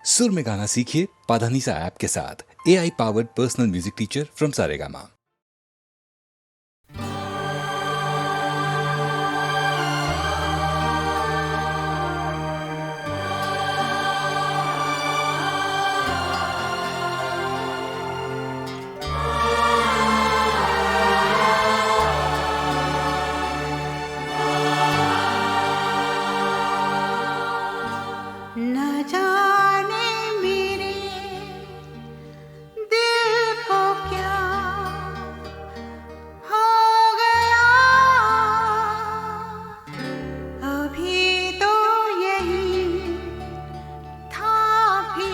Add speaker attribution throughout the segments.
Speaker 1: सुर में गाना सीखिए पाधानीसा ऐप के साथ। AI powered personal music teacher from Saregama.
Speaker 2: न जाने मेरे दिल को क्या हो गया, अभी तो यही था भी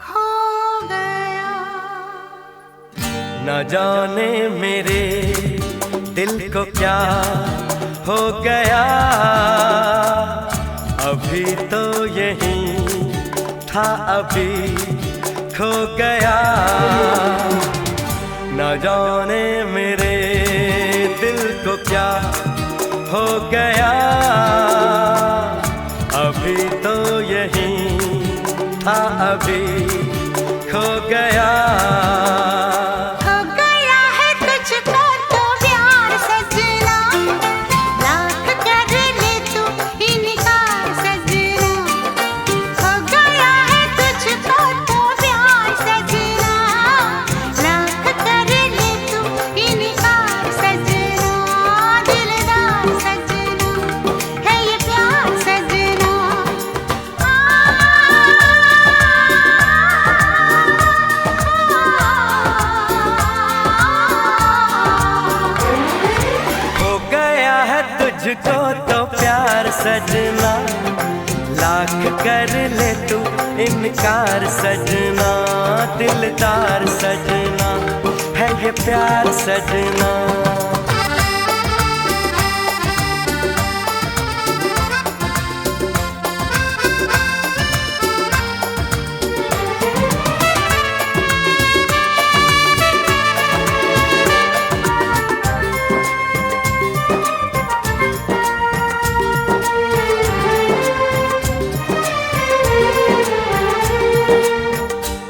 Speaker 2: खो गया।
Speaker 3: न जाने मेरे दिल को क्या हो गया, अभी तो यही था अभी खो गया। न जाने मेरे दिल को क्या हो गया, अभी तो यही था अभी खो गया। तुझको तो प्यार सजना, लाख कर ले तू इनकार सजना। दिलदार सजना है ये प्यार सजना।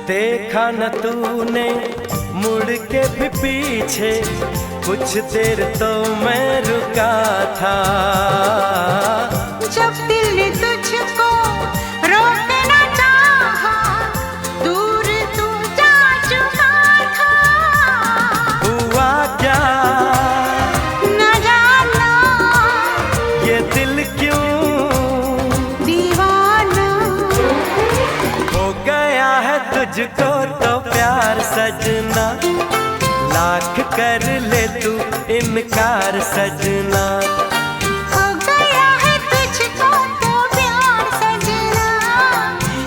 Speaker 3: देखा न तूने मुड़ के भी पीछे, कुछ देर तो मैं रुका था।
Speaker 2: जब दिल ने तुझको रोकना चाहा, दूर तू जा चुका था।
Speaker 3: हुआ क्या
Speaker 2: न जाना,
Speaker 3: ये दिल क्यों
Speaker 2: दीवाना
Speaker 3: हो गया है तुझको तो प्यार सजना। लाख कर ले तू इनकार सजना।
Speaker 2: हो गया है तुझको तो प्यार सजना,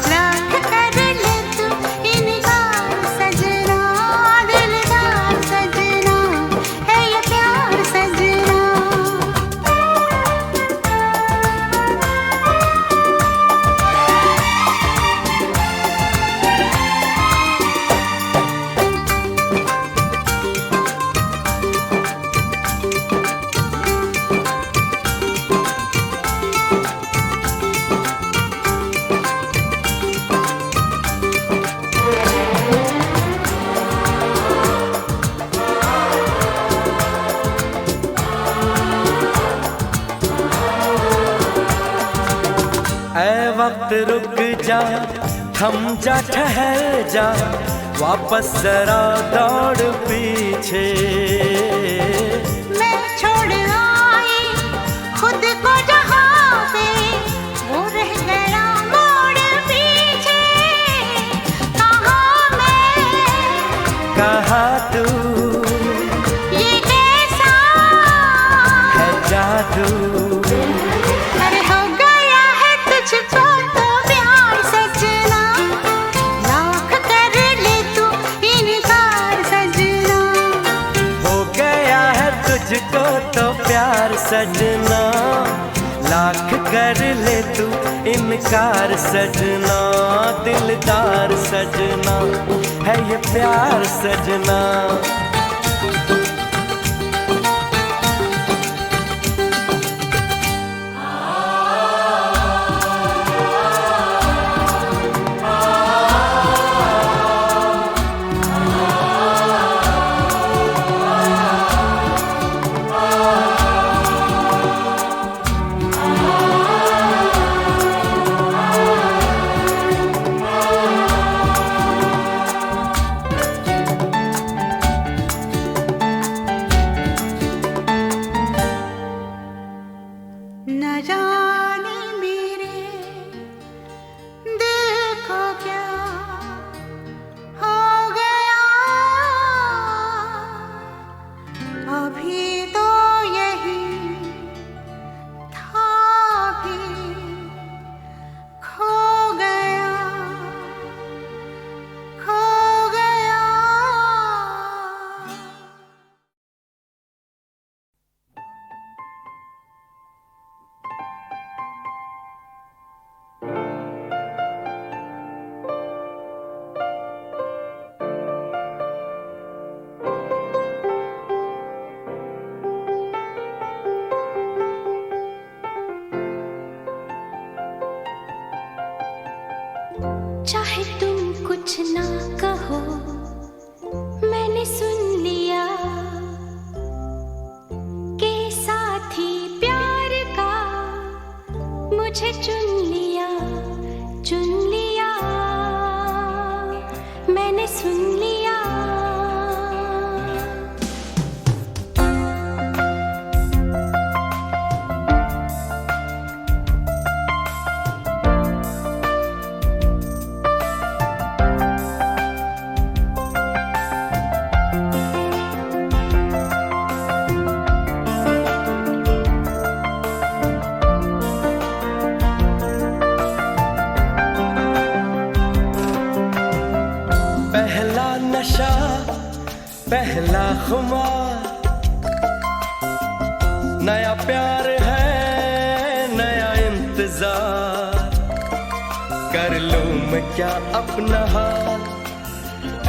Speaker 2: लाख कर ले तू इनकार सजना। दिलदार सजना है ये प्यार सजना।
Speaker 3: ऐ वक्त रुक जा, थम जा, ठहर जा, वापस जरा दौड़ पीछे।
Speaker 2: मैं छोड़ आई खुद को जहाँ पे, वो रह गया मोड़ पीछे। कहाँ मैं
Speaker 3: कहाँ तू,
Speaker 2: ये कैसा
Speaker 3: है जादू।
Speaker 2: अरे हो गया है तुझको तो प्यार सजना, लाख कर ले तू इनकार सजना।
Speaker 3: हो गया है तुझको तो प्यार सजना, लाख कर ले तू इनकार सजना। दिलदार सजना है ये प्यार सजना।
Speaker 2: चाहे तुम कुछ ना कहो, मैंने सुन लिया कि साथी प्यार का मुझे चुन लिया, चुन लिया, मैंने सुन लिया।
Speaker 3: पहला नशा, पहला खुमार, नया प्यार है, नया इंतजार। कर लूं मैं क्या अपना हाल,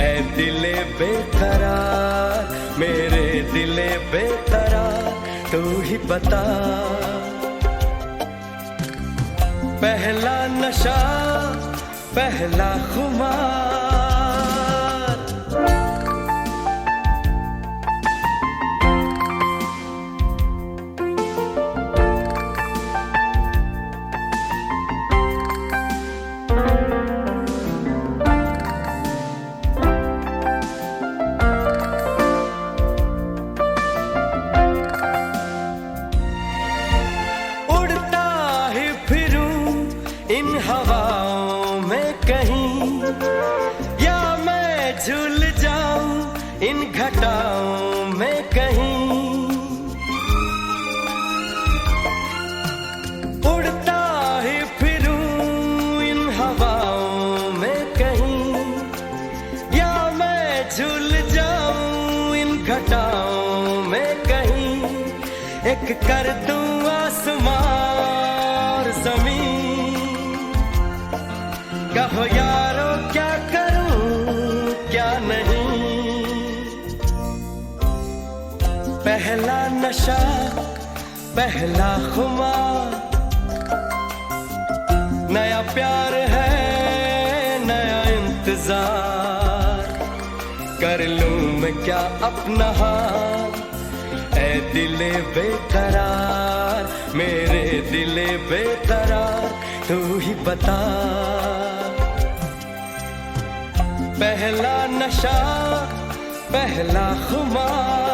Speaker 3: ऐ दिले बेकरार, मेरे दिले बेकरार, तू ही बता। पहला नशा, पहला खुमार, इन हवाओं में कहीं, या मैं झूल जाऊं इन घटाओं में कहीं। उड़ता ही फिरूं इन हवाओं में कहीं, या मैं झूल जाऊं इन घटाओं में कहीं। एक कर दूं आसमां और जमीन, कहो यारो क्या करूं क्या नहीं। पहला नशा, पहला खुमार, नया प्यार है, नया इंतजार। कर लूं मैं क्या अपना हाल, ऐ दिले बेकरार, मेरे दिले बेकरार, तू ही बता। पहला नशा, पहला खुमार।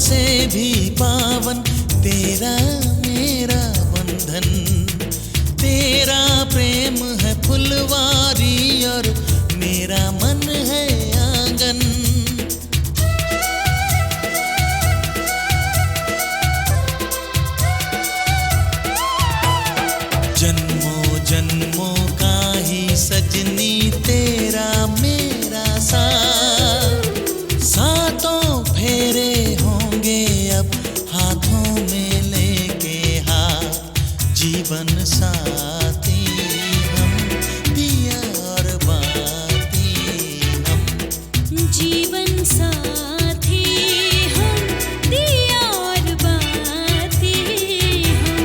Speaker 4: से भी पावन तेरा मेरा बंधन। तेरा प्रेम है फुलवारी और मेरा मन है आंगन। जन्मों जन्मों का ही सजनी तेरा मेरा साथ। सातों फेरे होंगे अब हाथों में लेके हाथ। जीवन साथी हम दिया और बाती हम।
Speaker 2: जीवन साथी हम दिया और बाती हम।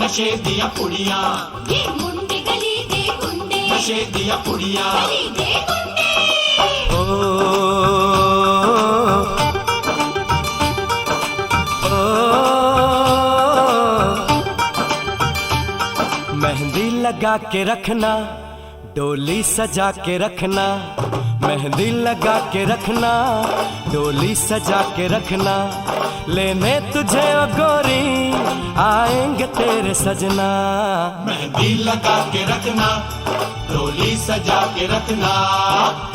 Speaker 5: नशे दिया पुड़िया,
Speaker 2: ये मुंडे गली दे गुंडे,
Speaker 5: नशे दिया पुड़िया,
Speaker 2: गली दे गुंडे।
Speaker 3: मेहंदी लगा के रखना, डोली सजा के रखना। मेहंदी लगा के रखना, डोली सजा के रखना। लेने तुझे ओ गोरी आएंगे तेरे सजना।
Speaker 5: मेहंदी लगा के रखना, डोली सजा के रखना।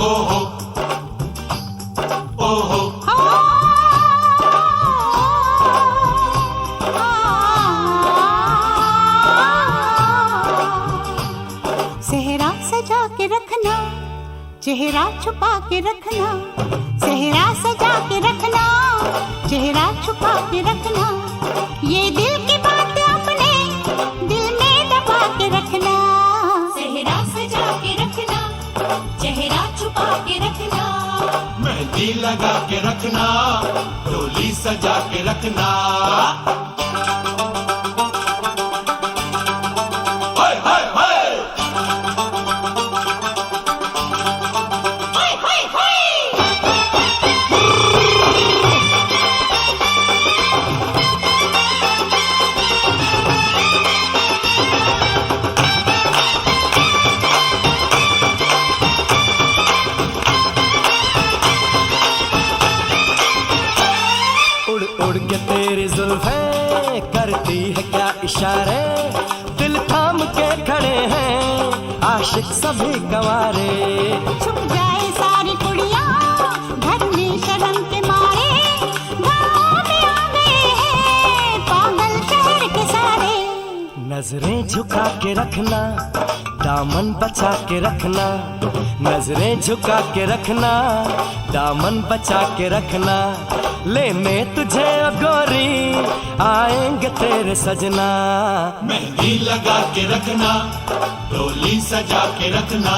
Speaker 5: ओहो ओहो
Speaker 2: सेहरा सजा के रखना, चेहरा छुपा के रखना। सेहरा सजा के रखना, चेहरा छुपा के रखना। ये दिल की बात अपने दिल में दबा के रखना। सेहरा सजा के रखना, चेहरा छुपा के रखना।
Speaker 5: मेहंदी लगा के रखना, डोली सजा के रखना।
Speaker 3: उड़ उड़ के तेरी जुल्फें करती है क्या इशारे, दिल थाम के खड़े हैं आशिक सभी गंवारे।
Speaker 2: छुप जाए सारी कुड़ियाँ घर में शर्म के मारे, गाँव में आ गए हैं पागल शहर के सारे।
Speaker 3: नजरें झुका के रखना, दामन बचा के रखना, नजरें झुका के रखना, दामन बचा के रखना। लेने तुझे ओ गोरी आएंगे तेरे सजना।
Speaker 5: मेहंदी लगा के रखना, डोली सजा के रखना,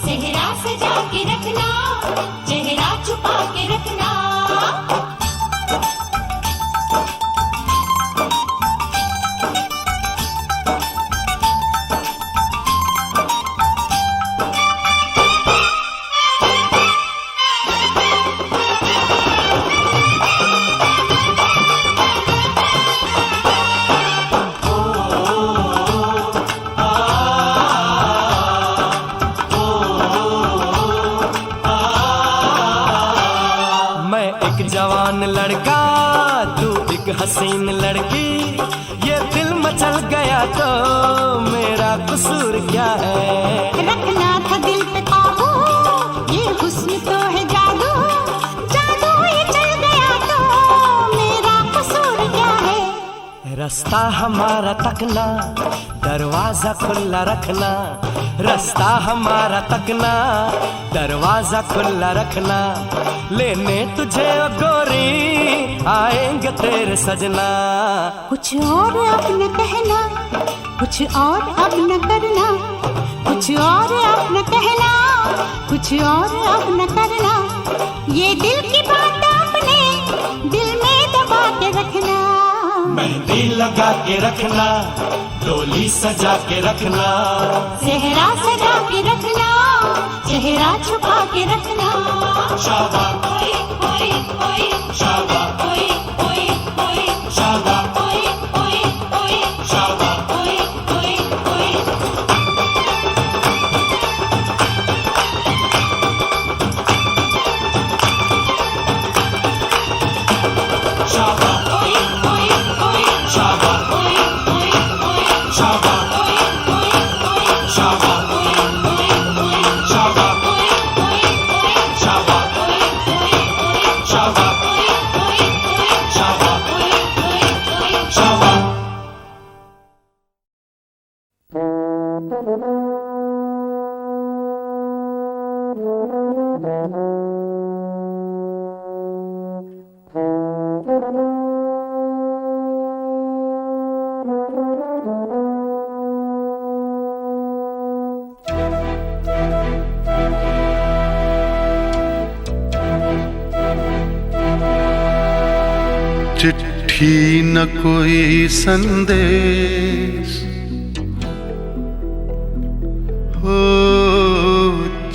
Speaker 2: सेहरा सजा के रखना, चेहरा छुपा के रखना।
Speaker 3: जवान लड़का तू एक हसीन लड़की, ये दिल मचल गया तो मेरा कसूर क्या है।
Speaker 2: रखना था दिल पे काबू, ये हुस्न तो है जादू, जादू ये चल गया तो मेरा कसूर क्या है।
Speaker 3: रास्ता हमारा तकना, दरवाजा खुला रखना, रास्ता हमारा तकना, दरवाजा खुला रखना। लेने तुझे ओ गोरी आएंगे तेरे सजना।
Speaker 2: कुछ और अब न कहना, कुछ और अब न करना, कुछ और अब न कहना, कुछ और अब न करना। ये दिल की बात अपने दिल में दबा के रखना।
Speaker 5: मेहंदी लगा के रखना, डोली सजा के रखना,
Speaker 2: सेहरा सजा के रखना, चेहरा छुपा के रखना।
Speaker 5: शाबा
Speaker 2: ओए ओए ओए
Speaker 5: शाबा
Speaker 2: ओए ओए ओए
Speaker 5: शाबा
Speaker 2: ओए ओए ओए
Speaker 5: शाबा
Speaker 2: ओए ओए ओए।
Speaker 5: शाबा
Speaker 2: ओए ओए ओए
Speaker 5: शाबा
Speaker 2: ओए ओए ओए
Speaker 5: शाबा
Speaker 2: ओए ओए ओए
Speaker 5: शाबा
Speaker 2: ओए ओए ओए
Speaker 5: शाबा
Speaker 2: ओए ओए ओए
Speaker 5: शाबा
Speaker 2: ओए ओए ओए
Speaker 5: शाबा
Speaker 2: ओए ओए ओए
Speaker 5: शाबा
Speaker 2: ओए ओए ओए।
Speaker 5: शाबा।
Speaker 6: चिट्ठी न कोई संदेश हो,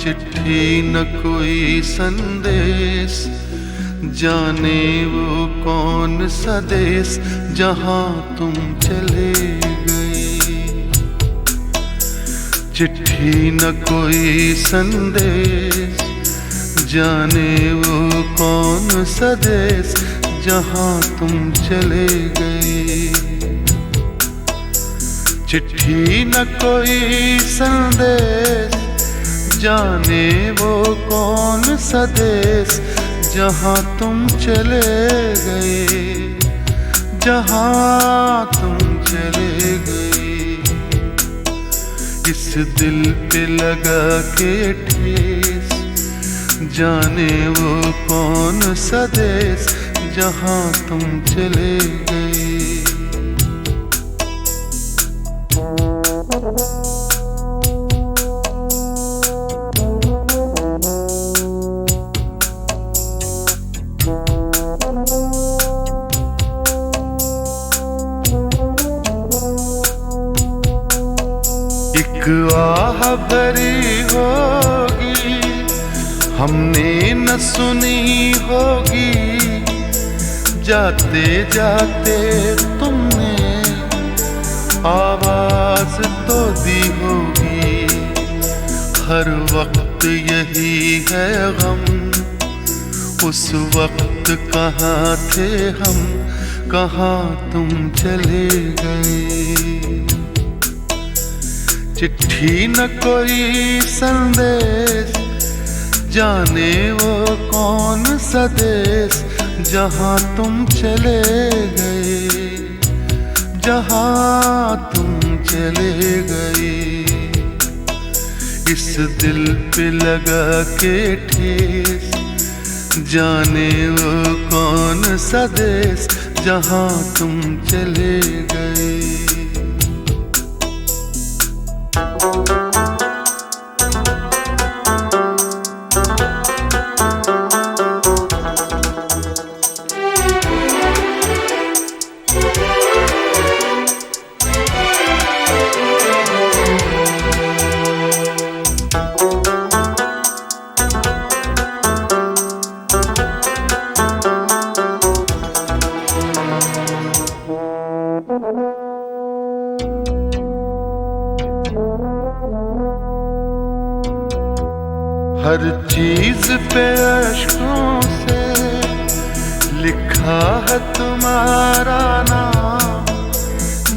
Speaker 6: चिट्ठी न कोई संदेश, जाने वो कौन सा देश जहाँ तुम चले गए। चिट्ठी न कोई संदेश, जाने वो कौन सा देश जहाँ तुम चले गए। चिट्ठी न कोई संदेश, जाने वो कौन सा देश जहाँ तुम चले गए, जहाँ तुम चले गए। इस दिल पे लगा के ठेस, जाने वो कौन सा देश जहाँ तुम चले गए। एक आह भरी होगी हमने न सुनी होगी, जाते जाते तुमने आवाज तो दी होगी। हर वक्त यही है गम, उस वक्त कहाँ थे हम, कहाँ तुम चले गए। चिट्ठी न कोई संदेश, जाने वो कौन सा देश जहाँ तुम चले गए, जहाँ तुम चले गए। इस दिल पे लगा के ठेस, जाने वो कौन सा देश जहाँ तुम चले गए। हर चीज पे अश्कों से लिखा है तुम्हारा नाम,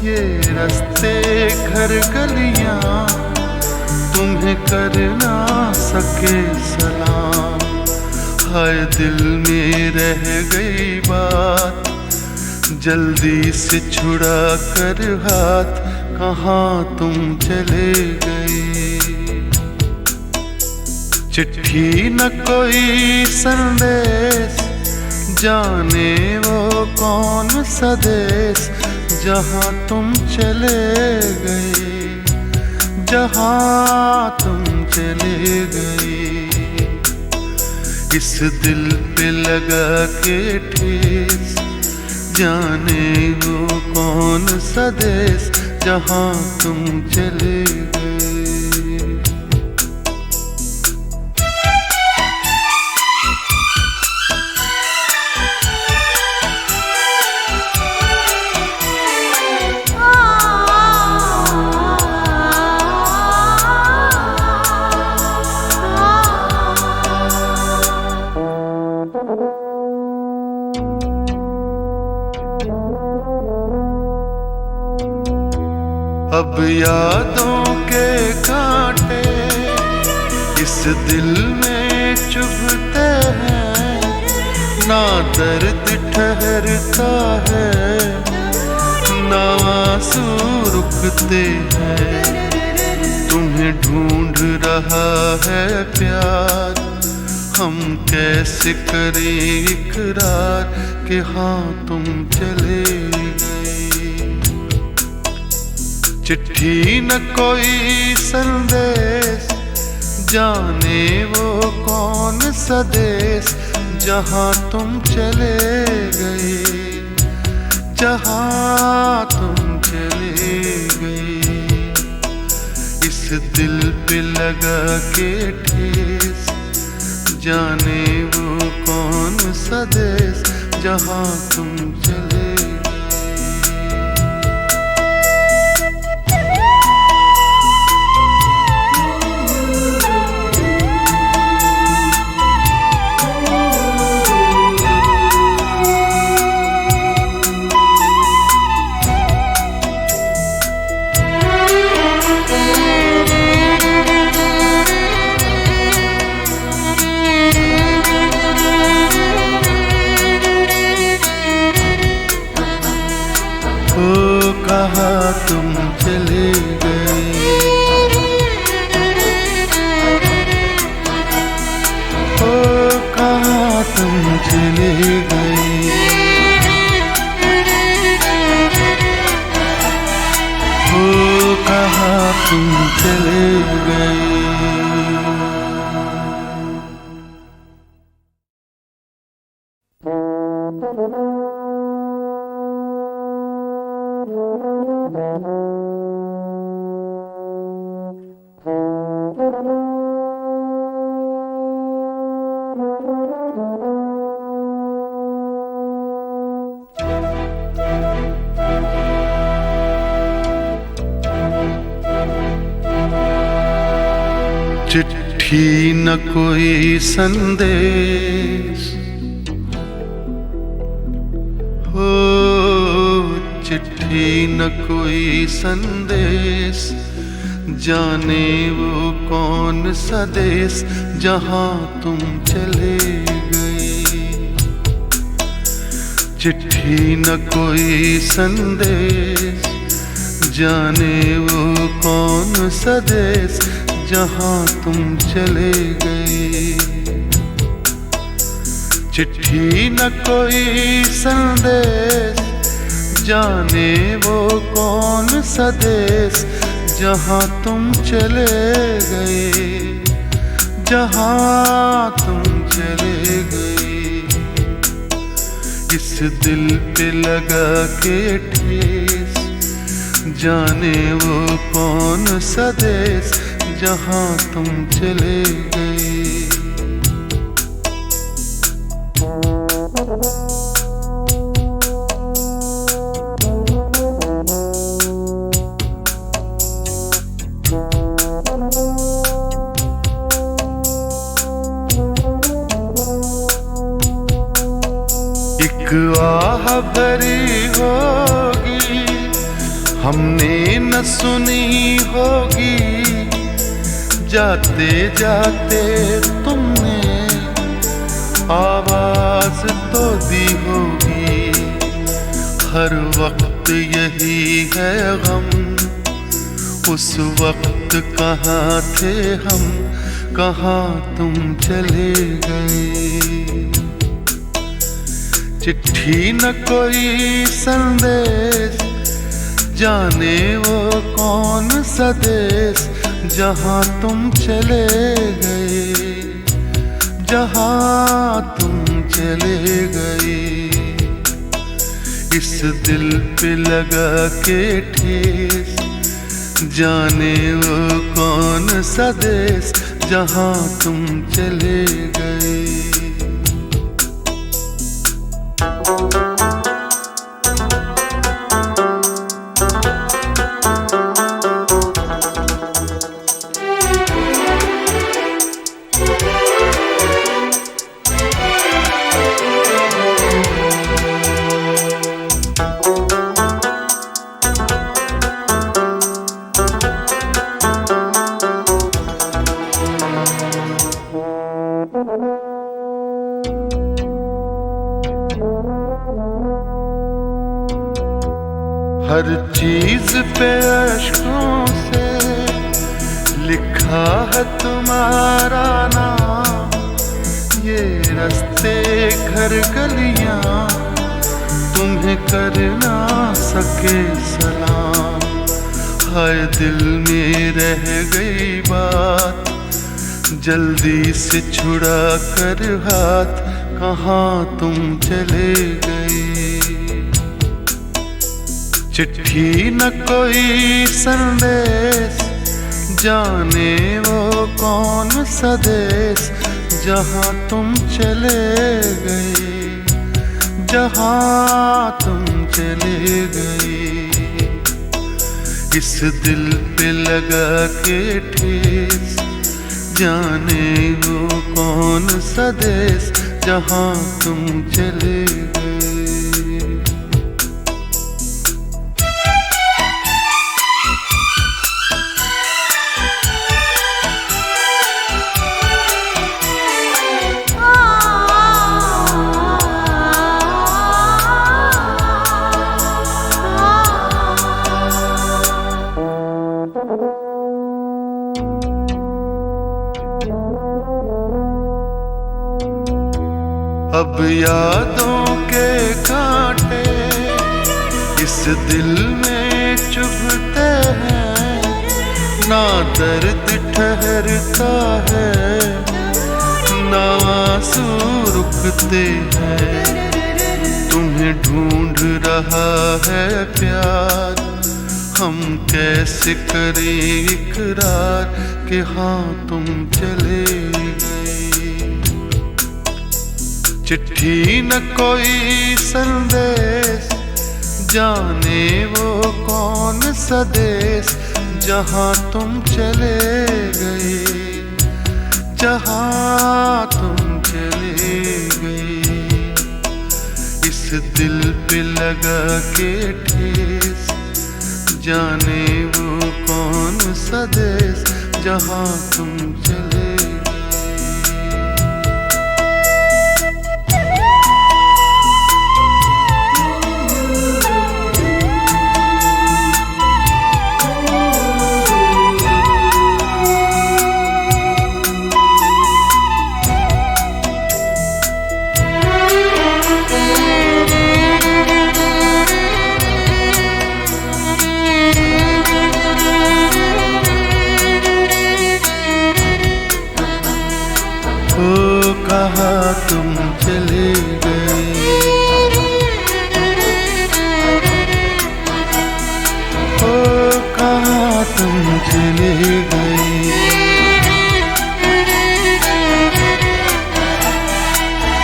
Speaker 6: ये रास्ते घर गलियां तुम्हें कर ना सके सलाम। हाय दिल में रह गई बात, जल्दी से छुड़ा कर हाथ, कहाँ तुम चले गए। चिट्ठी न कोई संदेश, जाने वो कौन सा देश जहाँ तुम चले गए, जहाँ तुम चले गए। इस दिल पे लगा के ठेस, जाने वो कौन सा देश जहाँ तुम चले गए। अब यादों के कांटे इस दिल में चुभते हैं, ना दर्द ठहरता है, ना आंसू रुकते हैं। तुम्हें ढूंढ रहा है प्यार, हम कैसे करें इकरार कि हाँ तुम चले गए। चिट्ठी न कोई संदेश, जाने वो कौन सा देश जहाँ तुम चले गए, जहाँ तुम चले गए। इस दिल पे लगा के ठेस, जाने वो कौन सा देश जहाँ तुम चले। ओ कहाँ तुम चले गए, ओ कहाँ तुम चले गए। ओ कहाँ तुम चले गए। चिट्ठी न कोई संदेश, हो चिट्ठी न कोई संदेश, जाने वो कौन सा देश जहां तुम चले गए। चिट्ठी न कोई संदेश, जाने वो कौन सा देश जहां तुम चले गए। चिट्ठी न कोई संदेश, जाने वो कौन सा देश जहां तुम चले गए, जहां तुम चले गए। इस दिल पे लगा के ठेस, जाने वो कौन सा देश जहां तुम चले गए। एक आह भरी होगी हमने न सुनी होगी, जाते जाते तुमने आवाज तो दी होगी। हर वक्त यही है गम, उस वक्त कहाँ थे हम, कहाँ तुम चले गए। चिट्ठी न कोई संदेश, जाने वो कौन सा देश जहां तुम चले गए, जहां तुम चले गए। इस दिल पे लगा के ठेस, जाने वो कौन सा देश जहां तुम चले गए। हर चीज पे अश्कों से लिखा है तुम्हारा नाम, ये रास्ते घर गलियां तुम्हें कर ना सके सलाम। हाय दिल में रह गई बात, जल्दी से छुड़ा कर हाथ, कहाँ तुम चले गए। चिट्ठी न कोई संदेश, जाने वो कौन सा देश जहां तुम चले गए, जहां तुम चले गए। इस दिल पे लगा के ठेस, जाने वो कौन सा देश जहां तुम चले गए। अब यादों के कांटे इस दिल में चुभते हैं, ना दर्द ठहरता है, ना आंसू रुकते हैं। तुम्हें ढूंढ रहा है प्यार, हम कैसे करें इकरार कि हाँ तुम चले गए। चिट्ठी न कोई संदेश, जाने वो कौन सा देश जहां तुम चले गए, जहां तुम चले गए। इस दिल पे लगा के ठेस, जाने वो कौन सा देश जहाँ तुम चले कहाँ तुम चले गए, ओ कहाँ तुम चले गए,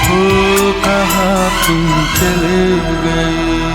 Speaker 6: ओ कहाँ तुम चले गए।